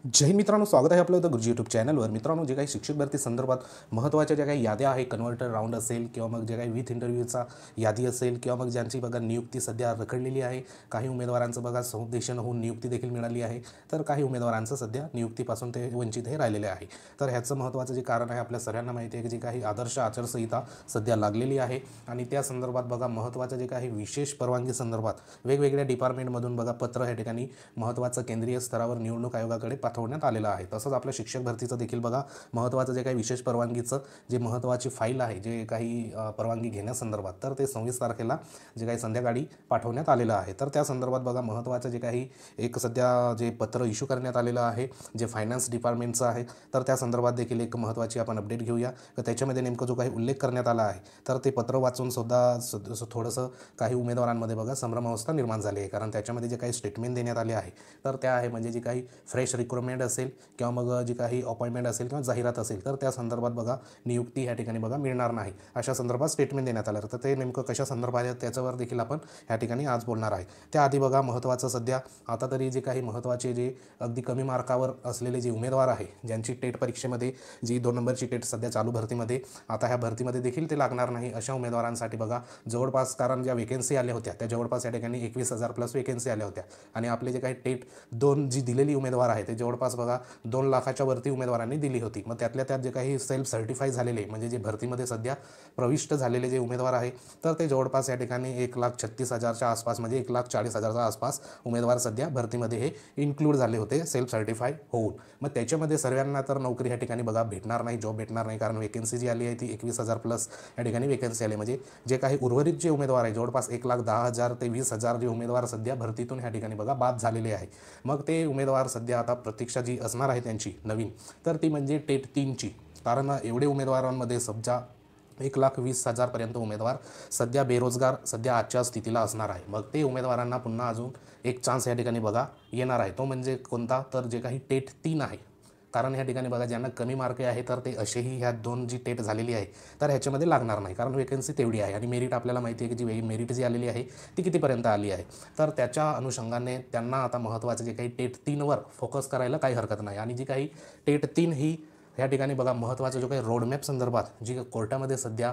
जय हिंद मित्रांनो, स्वागत आहे आपलं गुरुजी यूट्यूब चॅनलवर। मित्रांनो, जे काही शिक्षक भरती संदर्भात महत्त्वाच्या ज्या काही याद्या आहे, कन्व्हर्टर राऊंड असेल किंवा मग जे काही विथ इंटरव्ह्यूचा यादी असेल किंवा मग ज्यांची बघा नियुक्ती सध्या रखडलेली आहे, काही उमेदवारांचं बघा संदेशन होऊन नियुक्ती देखील मिळाली आहे, तर काही उमेदवारांचं सध्या नियुक्तीपासून ते वंचित हे राहिलेले आहे। तर ह्याचं महत्त्वाचं जे कारण आहे आपल्या सगळ्यांना माहिती आहे की जी काही आदर्श आचारसंहिता सध्या लागलेली आहे आणि त्या संदर्भात बघा महत्त्वाचं जे काही विशेष परवानगी संदर्भात वेगवेगळ्या डिपार्टमेंटमधून बघा पत्र या ठिकाणी महत्त्वाचं केंद्रीय स्तरावर निवडणूक आयोगाकडे पाठवण्यात आलेलं आहे। तसंच आपल्या शिक्षक भरतीचं देखील बघा महत्त्वाचं जे काही विशेष परवानगीचं जे महत्त्वाची फाईल आहे, जे काही परवानगी घेण्यासंदर्भात, तर ते 26 तारखेला जे काही संध्याकाळी पाठवण्यात आलेलं आहे। तर त्या संदर्भात बघा महत्त्वाचं जे काही एक सध्या जे पत्र इश्यू करण्यात आलेलं आहे, जे फायनान्स डिपार्टमेंटचं आहे, तर त्या संदर्भात देखील एक महत्त्वाची आपण अपडेट घेऊया। तर त्याच्यामध्ये नेमकं जो काही उल्लेख करण्यात आला आहे, तर ते पत्र वाचून सुद्धा थोडंसं काही उमेदवारांमध्ये बघा संभ्रमावस्था निर्माण झाली आहे, कारण त्याच्यामध्ये जे काही स्टेटमेंट देण्यात आले आहे, तर त्या आहे म्हणजे जी काही फ्रेश रिक्रुटमेंट असेल किंवा मग जी काही अपॉइंटमेंट असेल किंवा जाहिरात असेल, तर त्या संदर्भात बघा नियुक्ती ह्या ठिकाणी बघा मिळणार नाही, अशा संदर्भात स्टेटमेंट देण्यात आलं। तर ते नेमकं कशा संदर्भात आहे त्याच्यावर देखील आपण ह्या ठिकाणी आज बोलणार आहे। त्याआधी बघा महत्त्वाचं सध्या आता तरी जे काही महत्त्वाचे जे अगदी कमी मार्कावर असलेले जे उमेदवार आहे, ज्यांची टेट परीक्षेमध्ये जी 2 नंबरची टेट सध्या चालू भरतीमध्ये, आता ह्या भरतीमध्ये देखील ते लागणार नाही, अशा उमेदवारांसाठी बघा जवळपास, कारण ज्या वेकेन्सी आल्या होत्या त्या जवळपास या ठिकाणी 21,000 प्लस वेकेन्सी आल्या होत्या आणि आपले जे काही टेट 2 जी दिलेली उमेदवार आहे ते जवळपास बघा 2 लाखाच्या वरती उमेदवारांनी दिली होती। मग त्यातल्या त्यात जे काही सेल्फ सर्टिफाय झालेले म्हणजे जे भरतीमध्ये सध्या प्रविष्ट झालेले जे उमेदवार आहे, तर ते जवळपास या ठिकाणी 1,36,000च्या आसपास म्हणजे 1,40,000च्या आसपास उमेदवार सध्या भरतीमध्ये हे इन्क्लूड झाले होते सेल्फ सर्टिफाय होऊन। मग त्याच्यामध्ये सर्वांना तर नोकरी ह्या ठिकाणी बघा भेटणार नाही, जॉब भेटणार नाही, कारण वेकेन्सी जी आली आहे ती 21,000 प्लस या ठिकाणी वेकेन्सी आली, म्हणजे जे काही उर्वरित जे उमेदवार आहे जवळपास 1,10,000 ते 20,000 जे उमेदवार सध्या भरतीतून ह्या ठिकाणी बघा बाद झालेले आहे। मग ते उमेदवार सध्या आता प्रतीक्षा जी असणार आहे त्यांची नवीन, तर ती म्हणजे टेट 3ची, कारण एवढे उमेदवारांमध्ये सध्या 1,20,000 पर्यंत उमेदवार सध्या बेरोजगार सध्या आजच्या स्थितीला असणार आहे। मग ते उमेदवारांना पुन्हा अजून एक चान्स या ठिकाणी बघा येणार आहे, तो म्हणजे कोणता, तर जे काही टेट 3 आहे, कारण ह्या ठिकाणी बघा ज्यांना कमी मार्क आहे तर ते असेही ह्या 2 जी टेट झालेली आहे तर ह्याच्यामध्ये लागणार नाही, कारण वेकेन्सी तेवढी आहे आणि मेरिट आपल्याला माहिती आहे की जी मेरिट जी आलेली आहे ती कितीपर्यंत आली आहे, तर त्याच्या अनुषंगाने त्यांना आता महत्त्वाचं जे काही टेट 3वर फोकस करायला काही हरकत नाही। आणि जी काही टेट 3 ही ह्या ठिकाणी बघा महत्त्वाचं जो काही रोडमॅप संदर्भात जी कोर्टामध्ये सध्या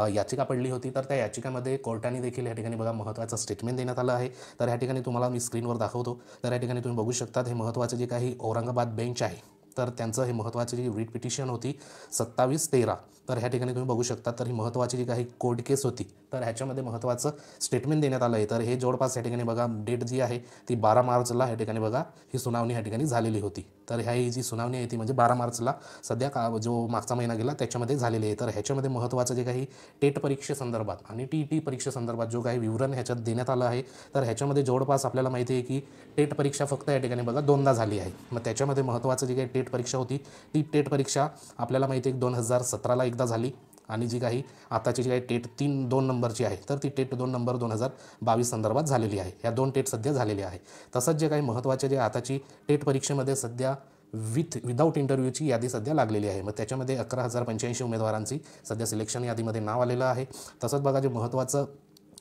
याचिका पडली होती, तर त्या याचिकामध्ये कोर्टाने देखील या ठिकाणी बघा महत्त्वाचं स्टेटमेंट देण्यात आलं आहे। तर ह्या ठिकाणी तुम्हाला मी स्क्रीनवर दाखवतो, तर या ठिकाणी तुम्ही बघू शकता हे महत्त्वाचं जे काही औरंगाबाद बेंच आहे, तर त्यांचं हे महत्त्वाची जी रिट पिटिशन होती 27/13, तर ह्या ठिकाणी तुम्ही बघू शकता, तर ही महत्त्वाची जी काही कोर्ट केस होती, तर ह्याच्यामध्ये महत्त्वाचं स्टेटमेंट देण्यात आलं आहे। तर हे जवळपास या ठिकाणी बघा डेट जी आहे ती 12 मार्चला या ठिकाणी बघा ही सुनावणी या ठिकाणी झालेली होती। तर ही जी सुनावणी आहे ती म्हणजे 12 मार्चला सध्या जो मागचा महिना गेला त्याच्यामध्ये झालेली आहे। तर ह्याच्यामध्ये महत्त्वाचं जे काही टेट परीक्षेसंदर्भात आणि TET परीक्षेसंदर्भात जो काही विवरण ह्याच्यात देण्यात आलं आहे, तर ह्याच्यामध्ये जवळपास आपल्याला माहिती आहे की टेट परीक्षा फक्त या ठिकाणी बघा 2दा झाली आहे। मग त्याच्यामध्ये महत्त्वाचं जी काही टेट परीक्षा होती ती टेट परीक्षा आपल्याला माहिती आहे 2017ला एकदा झाली आणि जी काही आताची जी काही टेट 2 नंबरची आहे, तर ती टेट 2 नंबर 2022 संदर्भात झालेली आहे। ह्या 2 टेट सध्या झालेल्या आहे। तसंच जे काही महत्त्वाचे जे आताची टेट परीक्षेमध्ये सध्या विदाऊट इंटरव्ह्यूची यादी सध्या लागलेली आहे, मग त्याच्यामध्ये 11,085 उमेदवारांची सध्या सिलेक्शन यादीमध्ये नाव आलेलं आहे। तसंच बघा जे महत्त्वाचं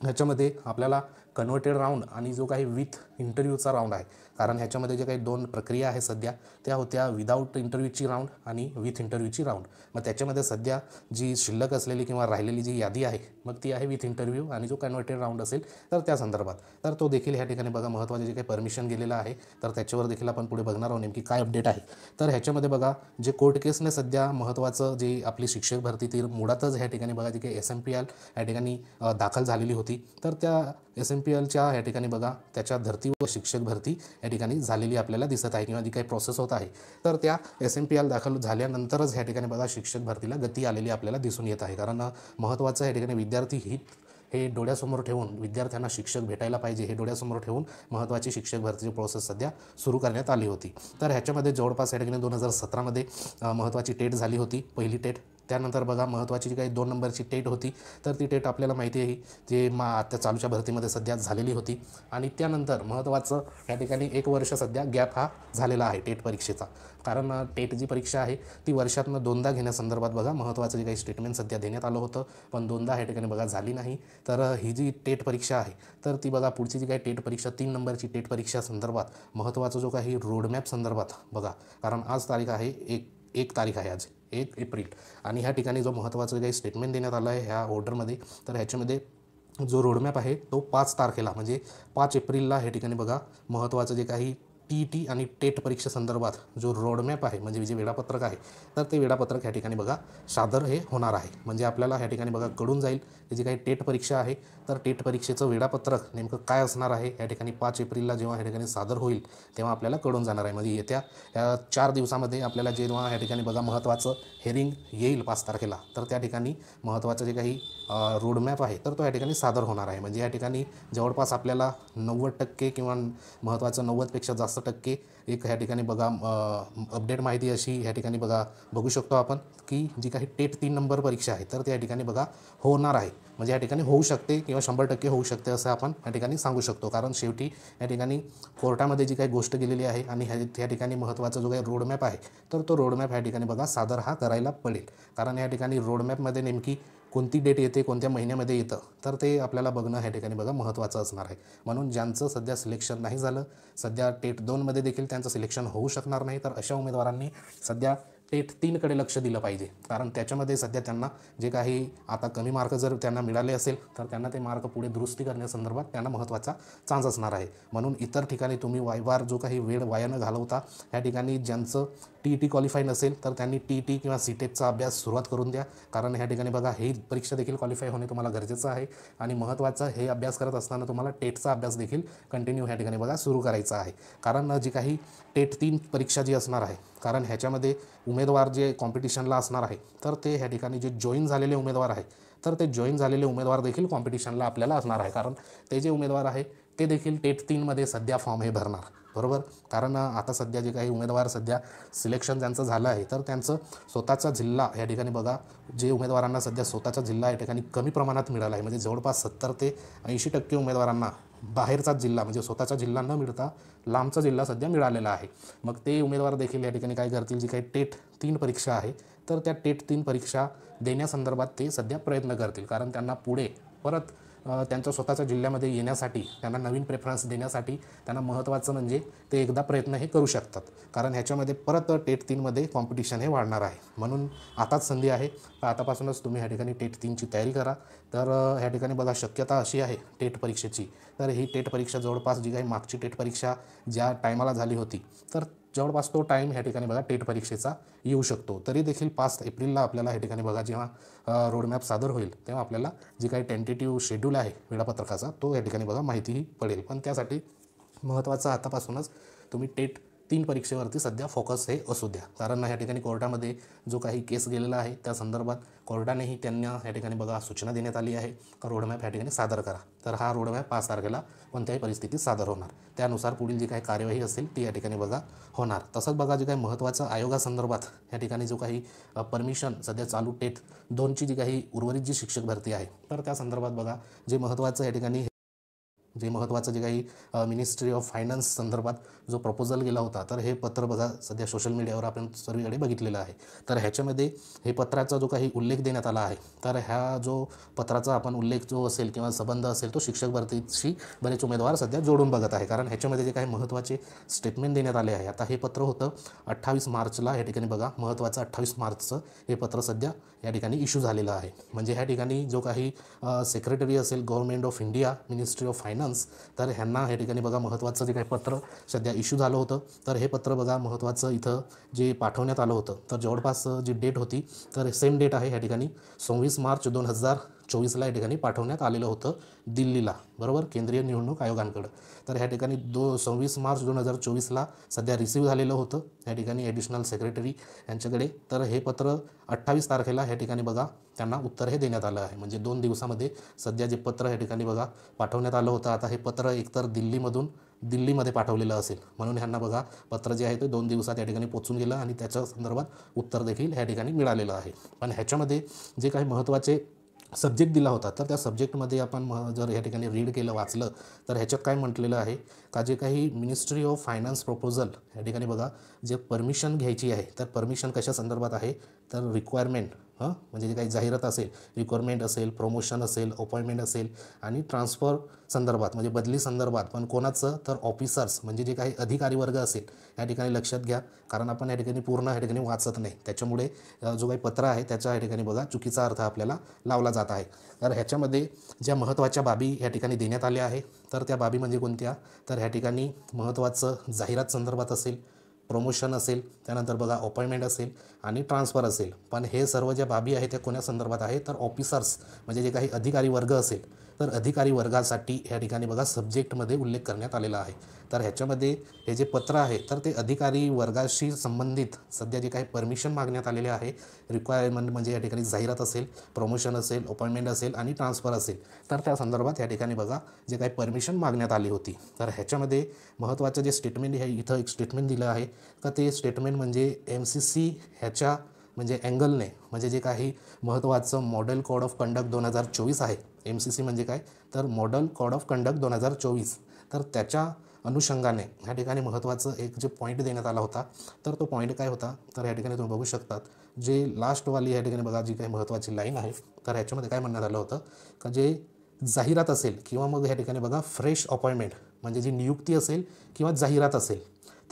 ह्याच्यामध्ये आपल्याला कन्व्हर्टेड राऊंड आणि जो काही विथ इंटरव्ह्यूचा राऊंड आहे, कारण ह्याच्यामध्ये जे काही 2 प्रक्रिया आहे सध्या त्या होत्या विदाऊट इंटरव्ह्यूची राऊंड आणि विथ इंटरव्ह्यूची राऊंड। मग त्याच्यामध्ये सध्या जी शिल्लक असलेली किंवा राहिलेली जी यादी आहे मग ती आहे विथ इंटरव्ह्यू आणि जो कन्व्हर्टेड राऊंड असेल तर त्या संदर्भात, तर तो देखील ह्या ठिकाणी बघा महत्त्वाचे जे काही परमिशन गेलेलं आहे, तर त्याच्यावर देखील आपण पुढे बघणार आहोत नेमकी काय अपडेट आहे। तर ह्याच्यामध्ये बघा जे कोर्ट केसने सध्या महत्त्वाचं जे आपली शिक्षक भरती ती मुळातच ह्या ठिकाणी बघा जी काही SMPL या ठिकाणी दाखल झालेली होती, तर त्या SMPLच्या या ठिकाणी बघा त्याच्या धर्तीवर शिक्षक भरती या ठिकाणी झालेली आपल्याला दिसत आहे किंवा जी काही प्रोसेस होत आहे, तर त्या SMPL दाखल झाल्यानंतरच ह्या ठिकाणी बघा शिक्षक भरतीला गती आलेली आपल्याला दिसून येत आहे। कारण महत्त्वाचं या ठिकाणी विद्यार्थी हित हे डोळ्यासमोर ठेवून, विद्यार्थ्यांना शिक्षक भेटायला पाहिजे हे डोळ्यासमोर ठेवून महत्त्वाची शिक्षक भरतीची प्रोसेस सध्या सुरू करण्यात आली होती। तर ह्याच्यामध्ये जवळपास या ठिकाणी 2017मध्ये महत्त्वाची टेट झाली होती, पहिली टेट, त्यानंतर बघा महत्त्वाची जी काही 2 नंबरची टेट होती, तर ती टेट आपल्याला माहिती आहे ते आता चालूच्या भरतीमध्ये सध्या झालेली होती. आणि त्यानंतर महत्त्वाचं या ठिकाणी 1 वर्ष सध्या गॅप हा झालेला आहे टेट परीक्षेचा. कारण टेट जी परीक्षा आहे ती वर्षातनं 2दा घेण्यासंदर्भात बघा महत्त्वाचं जे काही स्टेटमेंट सध्या देण्यात आलं होतं, पण 2दा या ठिकाणी बघा झाली नाही. तर ही जी टेट परीक्षा आहे तर ती बघा पुढची जी काही टेट परीक्षा 3 नंबरची टेट परीक्षा संदर्भात महत्त्वाचा जो काही रोडमॅप संदर्भात बघा, कारण आज तारीख आहे एक तारीख आहे आज 1 एप्रिल, आणि ह्या ठिकाणी जो महत्त्वाचं काही स्टेटमेंट देण्यात आलं आहे ह्या ऑर्डरमध्ये, तर ह्याच्यामध्ये जो रोडमॅप आहे तो 5 तारखेला म्हणजे 5 एप्रिलला ह्या ठिकाणी बघा महत्त्वाचं जे काही TET आणि टेट परीक्षेसंदर्भात जो रोडमॅप आहे म्हणजे जे वेळापत्रक आहे, तर ते वेळापत्रक ह्या ठिकाणी बघा सादर हे होणार आहे. म्हणजे आपल्याला ह्या ठिकाणी बघा कळून जाईल की जी काही टेट परीक्षा आहे तर टेट परीक्षेचं वेळापत्रक नेमकं काय असणार आहे या ठिकाणी 5 एप्रिलला जेव्हा ह्या ठिकाणी सादर होईल तेव्हा आपल्याला कळून जाणार आहे. म्हणजे येत्या 4 दिवसामध्ये आपल्याला जेव्हा ह्या ठिकाणी बघा महत्त्वाचं हेरिंग येईल 5 तारखेला, तर त्या ठिकाणी महत्त्वाचं जे काही रोडमॅप आहे तर तो या ठिकाणी सादर होणार आहे. म्हणजे या ठिकाणी जवळपास आपल्याला 90% किंवा महत्त्वाचं 90पेक्षा जास्त टक्के एक ह्या ठिकाणी बघा अपडेट माहिती अशी ह्या ठिकाणी बघा बघू शकतो आपण की जी काही टेट 3 नंबर परीक्षा आहे तर त्या ठिकाणी बघा होणार आहे. म्हणजे या ठिकाणी होऊ शकते किंवा 100% होऊ शकते असं आपण या ठिकाणी सांगू शकतो. कारण शेवटी या ठिकाणी कोर्टामध्ये जी काही गोष्ट गेलेली आहे आणि ह्या ठिकाणी महत्त्वाचा जो काही रोडमॅप आहे तर तो रोडमॅप ह्या ठिकाणी बघा सादर हा करायला पडेल. कारण या ठिकाणी रोडमॅपमध्ये नेमकी कोणती डेट येते, कोणत्या महिन्यामध्ये येतं, तर ते आपल्याला बघणं ह्या ठिकाणी बघा महत्त्वाचं असणार आहे. म्हणून ज्यांचं सध्या सिलेक्शन नाही झालं, सध्या टेट 2मध्ये देखील त्यांचं सिलेक्शन होऊ शकणार नाही, तर अशा उमेदवारांनी सध्या टेट 3कडे लक्ष दिलं पाहिजे. कारण त्याच्यामध्ये सध्या त्यांना जे काही आता कमी मार्क जर त्यांना मिळाले असेल तर त्यांना ते मार्क पुढे दुरुस्ती करण्यासंदर्भात त्यांना महत्त्वाचा चान्स असणार आहे. म्हणून इतर ठिकाणी तुम्ही वारंवार जो काही वेळ वाया न घालवता या ठिकाणी ज्यांचं TET क्वालिफाय नसेल तर त्यांनी TET किंवा CTETचा अभ्यास सुरुवात करून द्या. कारण ह्या ठिकाणी बघा ही परीक्षा देखील क्वालिफाय होणे तुम्हाला गरजेचं आहे. आणि महत्त्वाचं हे अभ्यास करत असताना तुम्हाला टेटचा अभ्यास देखील कंटिन्यू ह्या ठिकाणी बघा सुरू करायचा आहे. कारण जी काही टेट 3 परीक्षा जी असणार आहे, कारण ह्याच्यामध्ये उमेदवार जे कॉम्पिटिशनला असणार आहे तर ते ह्या ठिकाणी जे जॉईन झालेले उमेदवार आहे तर ते जॉईन झालेले उमेदवार देखील कॉम्पिटिशनला आपल्याला असणार आहे. कारण ते जे उमेदवार आहे ते देखील टेट 3मध्ये सध्या फॉर्म हे भरणार, बरोबर. कारण आता सध्या जे काही उमेदवार सध्या सिलेक्शन ज्यांचं झालं आहे तर त्यांचं स्वतःचा जिल्हा या ठिकाणी बघा, जे उमेदवारांना सध्या स्वतःचा जिल्हा या ठिकाणी कमी प्रमाणात मिळाला आहे, म्हणजे जवळपास 70 ते 80% उमेदवारांना बाहेरचाच जिल्हा म्हणजे स्वतःचा जिल्हा न मिळता लांबचा जिल्हा सध्या मिळालेला आहे. मग ते उमेदवार देखील या ठिकाणी काय करतील, जी काही टेट 3 परीक्षा आहे तर त्या टेट 3 परीक्षा देण्यासंदर्भात ते सध्या प्रयत्न करतील. कारण त्यांना पुढे परत त्यांच्या स्वतःच्या जिल्ह्यामध्ये येण्यासाठी त्यांना नवीन प्रेफरन्स देण्यासाठी त्यांना महत्त्वाचं म्हणजे ते एकदा प्रयत्न हे करू शकतात. कारण ह्याच्यामध्ये परत टेट 3मध्ये कॉम्पिटिशन हे वाढणार आहे. म्हणून आताच संधी आहे, तर आतापासूनच तुम्ही ह्या ठिकाणी टेट 3ची तयारी करा. तर ह्या ठिकाणी बघा शक्यता अशी आहे टेट परीक्षेची, तर ही टेट परीक्षा जवळपास जी काही मागची टेट परीक्षा ज्या टायमाला झाली होती तर जवळपास तो टाईम ह्या ठिकाणी बघा टेट परीक्षेचा येऊ शकतो. तरी देखील 5 एप्रिलला आपल्याला ह्या ठिकाणी बघा जेव्हा रोडमॅप सादर होईल तेव्हा आपल्याला जी काही टेंटेटिव्ह शेड्यूल आहे वेळापत्रकाचा तो या ठिकाणी बघा माहितीही पडेल. पण त्यासाठी महत्त्वाचं आतापासूनच तुम्ही टेट 3 परीक्षेवरती सध्या फोकस हे असू द्या. कारण ह्या ठिकाणी कोर्टामध्ये जो काही केस गेलेला आहे त्या संदर्भात कोर्टानेही त्यांना ह्या ठिकाणी बघा सूचना देण्यात आली आहे का रोडमॅप ह्या ठिकाणी सादर करा. तर हा रोडमॅप 5 तारखेला कोणत्याही परिस्थितीत सादर होणार, त्यानुसार पुढील जी काही कार्यवाही असेल ती या ठिकाणी बघा होणार. तसंच बघा जे काही महत्त्वाचं आयोगासंदर्भात या ठिकाणी जो काही परमिशन सध्या चालू टेट 2ची जी काही उर्वरित जी शिक्षक भरती आहे तर त्या संदर्भात बघा जे महत्त्वाचं या ठिकाणी जे काही मिनिस्ट्री ऑफ फायनान्स संदर्भात जो प्रपोजल गेला होता तर हे पत्र बघा सध्या सोशल मीडियावर आपण सर्वीकडे बघितलेलं आहे. तर ह्याच्यामध्ये हे पत्राचा जो काही उल्लेख देण्यात आला आहे तर ह्या जो पत्राचा आपण उल्लेख जो असेल किंवा संबंध असेल तो शिक्षक भरतीशी बरेच उमेदवार सध्या जोडून बघत आहे. कारण ह्याच्यामध्ये जे काही महत्त्वाचे स्टेटमेंट देण्यात आले आहे, आता हे पत्र होतं 28 मार्चला या ठिकाणी बघा महत्त्वाचं 28 मार्चचं हे पत्र सध्या या ठिकाणी इश्यू झालेलं आहे. म्हणजे ह्या ठिकाणी जो काही सेक्रेटरी असेल government of India ministry of finance तर ह्यांना या ठिकाणी बघा महत्त्वाचं जे काही पत्र सध्या इश्यू झालं होतं तर हे पत्र बघा महत्त्वाचं इथं जे पाठवण्यात आलं होतं तर जवळपास जी डेट होती तर सेम डेट आहे ह्या ठिकाणी 26 मार्च 2024ला या ठिकाणी पाठवण्यात आलेलं होतं दिल्लीला, बरोबर, केंद्रीय निवडणूक आयोगांकडं. तर ह्या ठिकाणी 26 मार्च 2024ला सध्या रिसीव्ह झालेलं होतं या ठिकाणी ॲडिशनल सेक्रेटरी यांच्याकडे. तर हे पत्र 28 तारखेला ह्या ठिकाणी बघा त्यांना उत्तर हे देण्यात आलं आहे. म्हणजे 2 दिवसामध्ये सध्या जे पत्र ह्या ठिकाणी बघा पाठवण्यात आलं होतं, आता हे पत्र एकतर दिल्लीमधून दिल्लीमध्ये पाठवलेलं असेल, म्हणून ह्यांना बघा पत्र जे आहे ते 2 दिवसात या ठिकाणी पोचून गेलं आणि त्याच्या संदर्भात उत्तर देखील ह्या ठिकाणी मिळालेलं आहे. पण ह्याच्यामध्ये जे काही महत्त्वाचे सब्जेक्ट दिला होता, तर त्या सब्जेक्टमध्ये आपण जर या ठिकाणी रीड केलं, वाचलं, तर ह्याच्यात काय म्हटलेलं आहे का जे काही मिनिस्ट्री ऑफ फायनान्स प्रपोजल या ठिकाणी बघा जे परमिशन घ्यायची आहे, तर परमिशन कशा संदर्भात आहे, तर रिक्वायरमेंट म्हणजे जे काही जाहिरात असेल, रिक्वायरमेंट असेल, प्रमोशन असेल, अपॉइंटमेंट असेल आणि ट्रान्सफर संदर्भात म्हणजे बदली संदर्भात. पण कोणाचं, तर ऑफिसर्स म्हणजे जे काही अधिकारी वर्ग असेल या ठिकाणी लक्षात घ्या, कारण आपण या ठिकाणी पूर्ण या ठिकाणी वाचत नाही, त्याच्यामुळे जो काही पत्र आहे त्याच्या या ठिकाणी बघा चुकीचा अर्थ आपल्याला लावला जात आहे. तर ह्याच्यामध्ये ज्या महत्त्वाच्या बाबी या ठिकाणी देण्यात आल्या आहे, तर त्या बाबी म्हणजे कोणत्या, तर ह्या ठिकाणी महत्त्वाचं जाहिरात संदर्भात असेल, प्रमोशन असेल, त्यानंतर बघा अपॉइंटमेंट असेल आणि ट्रान्सफर असेल. पण हे सर्व ज्या बाबी आहेत त्या कोण्या संदर्भात आहे, तर ऑफिसर्स म्हणजे जे काही अधिकारी वर्ग असेल, तर अधिकारी वर्गासाठी ह्या ठिकाणी बघा सब्जेक्टमध्ये उल्लेख करण्यात आलेला आहे. तर ह्याच्यामध्ये हे जे पत्र आहे तर ते अधिकारी वर्गाशी संबंधित सध्या जे काही परमिशन मागण्यात आलेले आहे, रिक्वायरमेंट म्हणजे या ठिकाणी जाहिरात असेल, प्रमोशन असेल, अपॉइंटमेंट असेल आणि ट्रान्सफर असेल, तर त्या संदर्भात या ठिकाणी बघा जे काही परमिशन मागण्यात आली होती. तर ह्याच्यामध्ये महत्त्वाचं जे स्टेटमेंट आहे, इथं एक स्टेटमेंट दिलं आहे का ते स्टेटमेंट म्हणजे MCC ह्याच्या म्हणजे अँगलने म्हणजे जे काही महत्त्वाचं मॉडेल कोड ऑफ कंडक्ट 2024 आहे. MCC म्हणजे काय, तर मॉडेल कोड ऑफ कंडक्ट 2024, तर त्याच्या अनुषंगाने ह्या ठिकाणी महत्त्वाचं एक जे पॉईंट देण्यात आला होता, तर तो पॉईंट काय होता, तर ह्या ठिकाणी तुम्ही बघू शकतात जे लास्टवाली ह्या ठिकाणी बघा जी काही महत्त्वाची लाईन आहे, तर ह्याच्यामध्ये काय म्हणण्यात आलं होतं का जे जाहिरात असेल किंवा मग ह्या ठिकाणी बघा फ्रेश अपॉइंटमेंट म्हणजे जी नियुक्ती असेल किंवा जाहिरात असेल,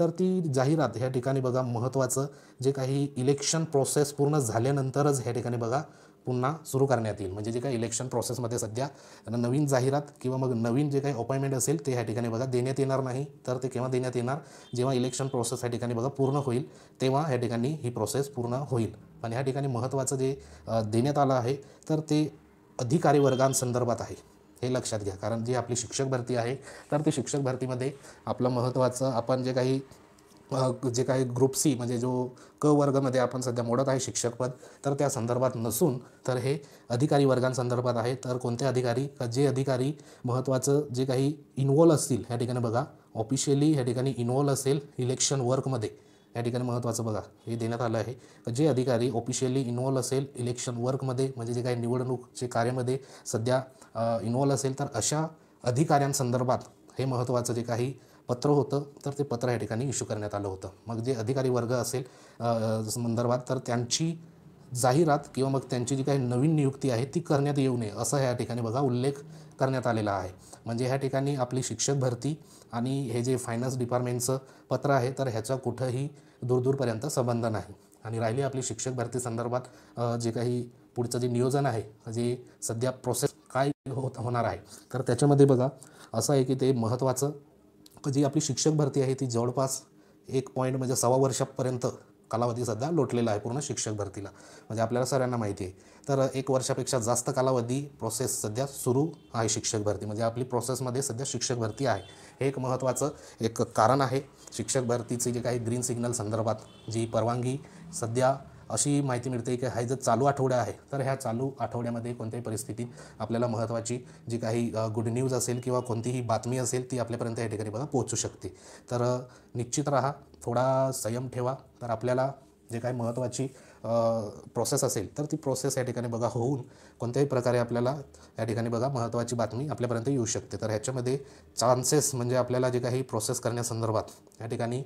तर ती जाहिरात ह्या ठिकाणी बघा महत्त्वाचं जे काही इलेक्शन प्रोसेस पूर्ण झाल्यानंतरच ह्या ठिकाणी बघा पुन्हा सुरू करण्यात येईल. म्हणजे जे काही इलेक्शन प्रोसेसमध्ये सध्या नवीन जाहिरात किंवा मग नवीन जे काही अपॉइंटमेंट असेल ते ह्या ठिकाणी बघा देण्यात येणार नाही. तर ते केव्हा देण्यात येणार, जेव्हा इलेक्शन प्रोसेस ह्या ठिकाणी बघा पूर्ण होईल तेव्हा ह्या ठिकाणी ही प्रोसेस पूर्ण होईल. पण ह्या ठिकाणी महत्त्वाचं जे देण्यात आलं आहे तर ते अधिकारी वर्गांसंदर्भात आहे, हे लक्षात घ्या. कारण जी आपली शिक्षक भरती आहे तर ती शिक्षक भरतीमध्ये आपलं महत्त्वाचं आपण जे काही ग्रुप C म्हणजे जो क वर्गामध्ये आपण सध्या मोडत आहे शिक्षकपद, तर त्या संदर्भात नसून तर हे अधिकारी वर्गांसंदर्भात आहे. तर कोणते अधिकारी, जे अधिकारी महत्त्वाचं जे काही इन्वॉल्व असतील ह्या ठिकाणी बघा ऑफिशियली ह्या ठिकाणी इन्वॉल्व असेल इलेक्शन वर्कमध्ये, या ठिकाणी महत्त्वाचं बघा हे देण्यात आलं आहे की जे अधिकारी ऑफिशियली इन्वॉल्व असेल इलेक्शन वर्कमध्ये म्हणजे जे काही निवडणूकचे कार्यामध्ये सध्या इन्वॉल्व असेल, तर अशा अधिकाऱ्यांसंदर्भात हे महत्त्वाचं जे काही पत्र होतं तर ते पत्र या ठिकाणी इश्यू करण्यात आलं होतं. मग जे अधिकारी वर्ग असेल संदर्भात तर त्यांची जाहिरात किंवा मग त्यांची जी काही नवीन नियुक्ती आहे ती करण्यात येऊ नये असं ह्या ठिकाणी बघा उल्लेख करण्यात आलेला आहे. म्हणजे ह्या ठिकाणी आपली शिक्षक भरती आणि हे जे फायनान्स डिपार्टमेंटचं पत्र आहे तर ह्याचा कुठंही दूरपर्यंत संबंध नाही. आणि राहिली आपली शिक्षक भरती संदर्भात जे काही पुढचं जे नियोजन आहे, जे सध्या प्रोसेस काय होणार आहे, तर त्याच्यामध्ये बघा असं आहे की ते महत्त्वाचं जी आपली शिक्षक भरती आहे ती जवळपास 1 पॉईंट म्हणजे 1.25 वर्षापर्यंत कालावधी सध्या लोटलेला आहे पूर्ण शिक्षक भरतीला. म्हणजे आपल्याला सगळ्यांना माहिती आहे. तर 1 वर्षापेक्षा जास्त कालावधी प्रोसेस सध्या सुरू आहे शिक्षक भरती, म्हणजे आपली प्रोसेसमध्ये सध्या शिक्षक भरती आहे. हे एक महत्त्वाचं एक कारण आहे. शिक्षक भरतीचे जे काही ग्रीन सिग्नल संदर्भात जी परवानगी सध्या अशी माहिती मिळते की हा जो चालू आठवडा आहे तर ह्या चालू आठवड्यामध्ये कोणत्याही परिस्थितीत आपल्याला महत्त्वाची जी काही गुड न्यूज असेल किंवा कोणतीही बातमी असेल ती आपल्यापर्यंत या ठिकाणी बघा पोहोचू शकते. तर निश्चित राहा, थोडा संयम ठेवा. तर आपल्याला जे काही महत्त्वाची प्रोसेस असेल तर ती प्रोसेस या ठिकाणी बघा होऊन कोणत्याही प्रकारे आपल्याला या ठिकाणी बघा महत्त्वाची बातमी आपल्यापर्यंत येऊ शकते. तर ह्याच्यामध्ये चान्सेस म्हणजे आपल्याला जे काही प्रोसेस करण्यासंदर्भात या ठिकाणी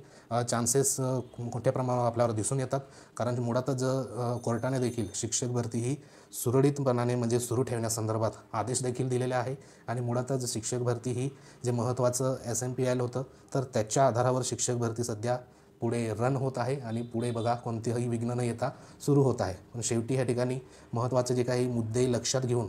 चान्सेस मोठ्या प्रमाणावर आपल्यावर दिसून येतात. कारण मुळातच कोर्टाने देखील शिक्षक भरती ही सुरळीतपणाने म्हणजे सुरू ठेवण्यासंदर्भात आदेश देखील दिलेले आहे. आणि मुळातच शिक्षक भरती ही जे महत्त्वाचं SMPL होतं तर त्याच्या आधारावर शिक्षक भरती सध्या पुढे रन होत आहे आणि पुढे बघा कोणतेही विघ्न न येता सुरू होत आहे. पण शेवटी ह्या ठिकाणी महत्त्वाचे जे काही मुद्दे लक्षात घेऊन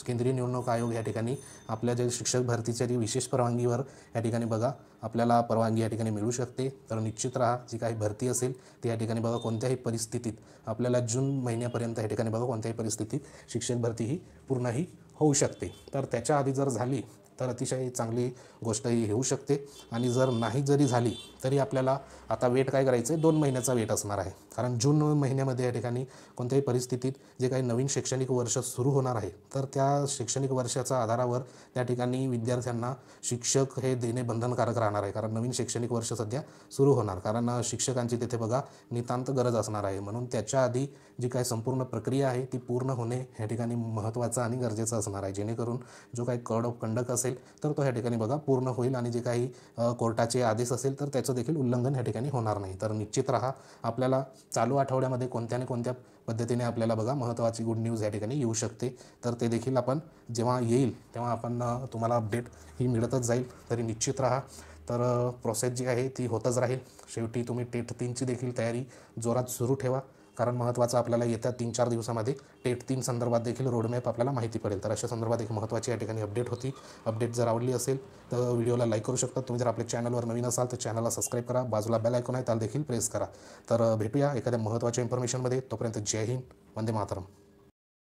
केंद्रीय निवडणूक आयोग या ठिकाणी आपल्या जे शिक्षक भरतीच्या जी विशेष परवानगीवर या ठिकाणी बघा आपल्याला परवानगी या ठिकाणी मिळू शकते. तर निश्चित राहा, जी काही भरती असेल ती या ठिकाणी बघा कोणत्याही परिस्थितीत आपल्याला जून महिन्यापर्यंत या ठिकाणी बघा कोणत्याही परिस्थितीत शिक्षक भरती ही पूर्णही होऊ शकते. तर त्याच्या आधी जर झाली तर अतिशय चांगली गोष्ट ही होऊ शकते. आणि जर नाही जरी झाली तरी आपल्याला आता वेट काय करायचं आहे, 2 महिन्याचा वेट असणार आहे. कारण जून महिन्यामध्ये या ठिकाणी कोणत्याही परिस्थितीत जे काही नवीन शैक्षणिक वर्ष सुरू होणार आहे, तर त्या शैक्षणिक वर्षाच्या आधारावर त्या ठिकाणी विद्यार्थ्यांना शिक्षक हे देणे बंधनकारक राहणार आहे. कारण नवीन शैक्षणिक वर्ष सध्या सुरू होणार, कारण शिक्षकांची तिथे बघा नितांत गरज असणार आहे. म्हणून त्याच्या आधी जी काही संपूर्ण प्रक्रिया आहे ती पूर्ण होणे या ठिकाणी महत्त्वाचं आणि गरजेचं असणार आहे. जेणेकरून जो काही कोड ऑफ कंडक्ट असेल तर तो ह्या ठिकाणी बघा पूर्ण होईल आणि जे काही कोर्टाचे आदेश असेल तर त्याचं देखील उल्लंघन ह्या ठिकाणी होणार नाही. तर निश्चित राहा, आपल्याला चालू आठवड्यामध्ये कोणत्या ना कोणत्या पद्धतीने आपल्याला बघा महत्त्वाची गुड न्यूज या ठिकाणी येऊ शकते. तर ते देखील आपण जेव्हा येईल तेव्हा आपण तुम्हाला अपडेट ही मिळतच जाईल. तरी निश्चित राहा. तर प्रोसेस जी आहे ती होतच राहील. शेवटी तुम्ही टेट 3ची देखील तयारी जोरात सुरू ठेवा. कारण महत्त्वाचं आपल्याला येत्या 3-4 दिवसामध्ये टेट 3 संदर्भात देखील रोडमॅप आपल्याला माहिती पडेल. तर अशा संदर्भात एक महत्त्वाची या ठिकाणी अपडेट होती. अपडेट जर आवडली असेल तर व्हिडिओला लाईक करू शकता. तुम्ही जर आपल्या चॅनलवर नवीन असाल तर चॅनलला सबस्क्राईब करा. बाजूला बेल आयकॉन आहे त्याला देखील प्रेस करा. तर भेटूया एखाद्या महत्त्वाच्या इन्फॉर्मेशनमध्ये. तोपर्यंत जय हिंद, वंदे मातरम.